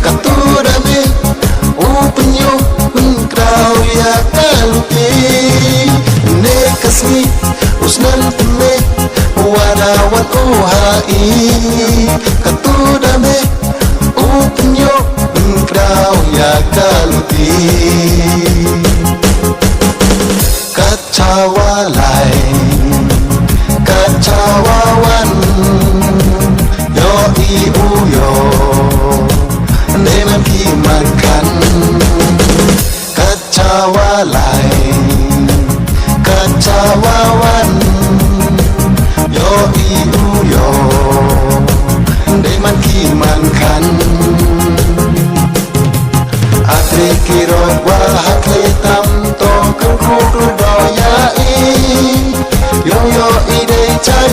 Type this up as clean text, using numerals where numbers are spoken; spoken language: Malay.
katurame upenyo krau ya kaluti nekasmi usnan teme wadawan ohai katurame upenyo krau ya kaluti kacawalai kacawawan yo ibu yo neman kimakan kacawalai kacawawan yo ibu yo neman kimakan atre kiro wahak letam to kengkudu doyai yo ide cai